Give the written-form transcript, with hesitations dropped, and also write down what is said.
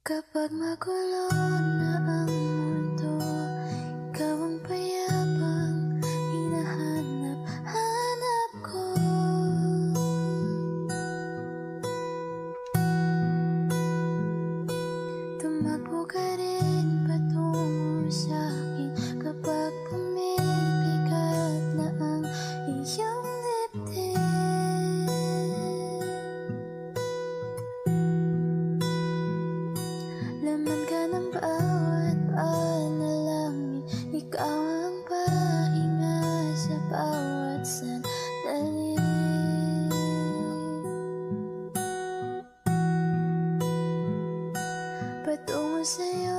Kapag magulo na ang mundo, ikaw ang payapang hinahanap-hanap ko. Tumakbo ka rin patungo sa'kin kapag pumibigat na ang iyong dibdib. Laman ka ng bawat panalangin, ikaw ang pahinga sa bawat sandali. Patungo sa'yo